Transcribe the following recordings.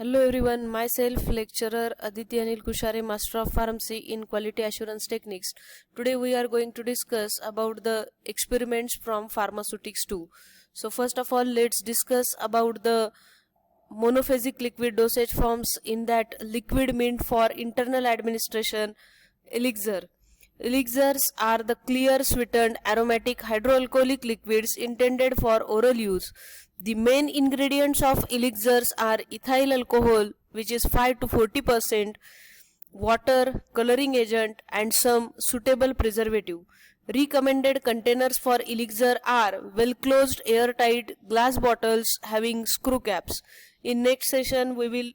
Hello everyone, myself lecturer Aditi Anil Kushare, Master of Pharmacy in Quality Assurance Techniques. Today we are going to discuss about the experiments from pharmaceutics too. So first of all, let's discuss about the monophasic liquid dosage forms. In that, liquid meant for internal administration, elixir. Elixirs are the clear, sweetened, aromatic hydroalcoholic liquids intended for oral use. The main ingredients of elixirs are ethyl alcohol, which is 5 to 40%, water, coloring agent, and some suitable preservative. Recommended containers for elixir are well closed, airtight glass bottles having screw caps. In next session, we will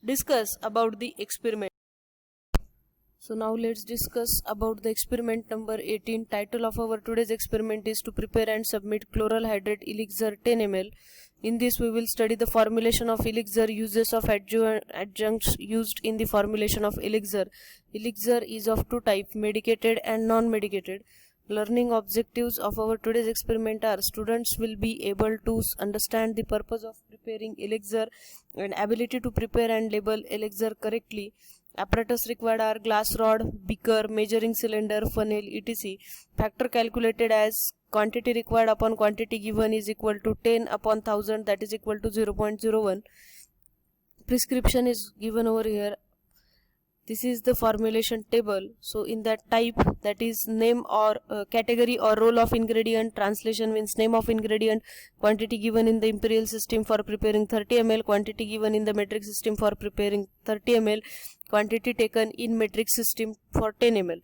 discuss about the experiment. So now let's discuss about the experiment number 18. Title of our today's experiment is to prepare and submit chloral hydrate elixir 10 ml. In this we will study the formulation of elixir, uses of adjuncts used in the formulation of elixir. Elixir is of two types, medicated and non-medicated. Learning objectives of our today's experiment are: students will be able to understand the purpose of preparing elixir and ability to prepare and label elixir correctly. Apparatus required are glass rod, beaker, measuring cylinder, funnel, etc. Factor calculated as quantity required upon quantity given is equal to 10 upon 1000, that is equal to 0.01. Prescription is given over here. This is the formulation table. So in that type, that is name or category or role of ingredient. Translation means name of ingredient, quantity given in the imperial system for preparing 30 ml, quantity given in the metric system for preparing 30 ml, quantity taken in metric system for 10 ml.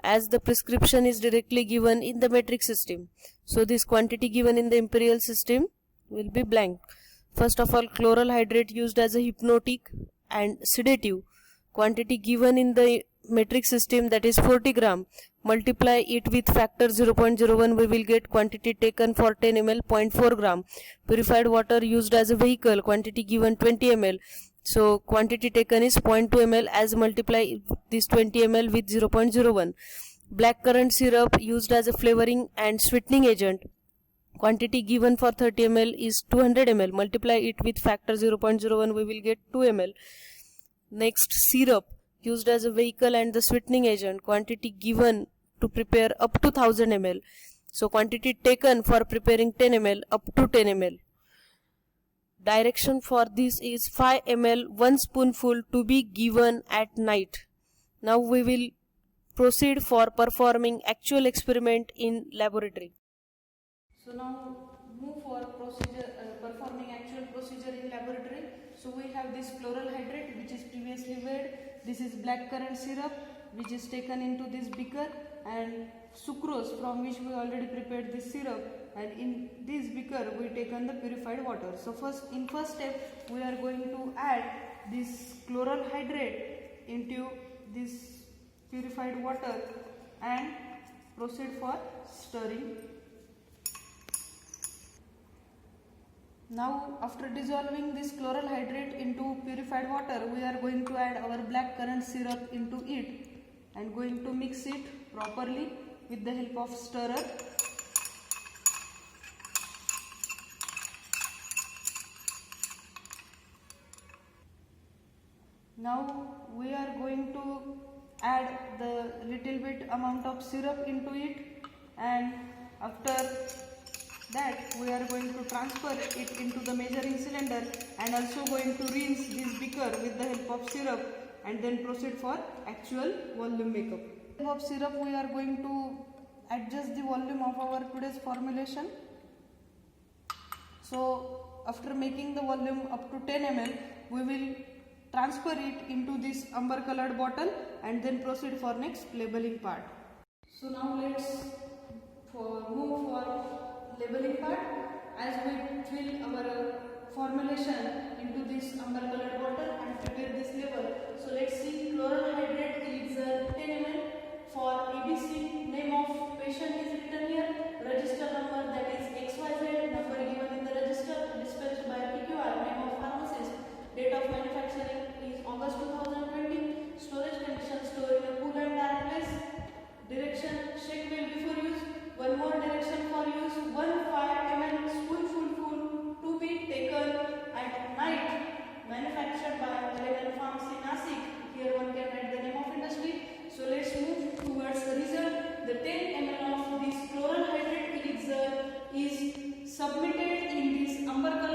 As the prescription is directly given in the metric system, so this quantity given in the imperial system will be blank. First of all, chloral hydrate used as a hypnotic and sedative. Quantity given in the metric system, that is 40 gram. Multiply it with factor 0.01, we will get quantity taken for 10 ml 0.4 gram. Purified water used as a vehicle, quantity given 20 ml. So quantity taken is 0.2 ml, as multiply this 20 ml with 0.01. Black currant syrup used as a flavoring and sweetening agent. Quantity given for 30 ml is 200 ml. Multiply it with factor 0.01, we will get 2 ml. Next, syrup used as a vehicle and the sweetening agent. Quantity given to prepare up to 1000 ml. So quantity taken for preparing 10 ml up to 10 ml. Direction for this is 5 ml 1 spoonful to be given at night. Now we will proceed for performing actual experiment in laboratory. So now move for performing actual procedure in laboratory. So we have this chloral hydrate which is previously weighed. This is black currant syrup which is taken into this beaker, and sucrose from which we already prepared this syrup, and in this beaker we taken the purified water. So in first step we are going to add this chloral hydrate into this purified water and proceed for stirring. Now after dissolving this chloral hydrate into purified water, we are going to add our black currant syrup into it and going to mix it properly with the help of stirrer. Now we are going to add the little bit amount of syrup into it, and after that we are going to transfer it into the measuring cylinder and also going to rinse this beaker with the help of syrup and then proceed for actual volume makeup. With the help of syrup we are going to adjust the volume of our today's formulation. So after making the volume up to 10 ml, we will transfer it into this amber colored bottle and then proceed for next labeling part. So now let's move for labeling part. As we fill our formulation into this amber colored bottle and prepare this label. So let's see, chloral hydrate elixir 10 ml. For ABC, name of patient is written here, register number, that is XYZ, number given in the register, dispatched by PQR, name of pharmacist, date of manufacturing is August 2020, storage condition, store in a cool and dark place, direction, shake well before use. One more direction for use, 1 5 ml spoonful full to be taken at night. Manufacturing submitted in this Amberkala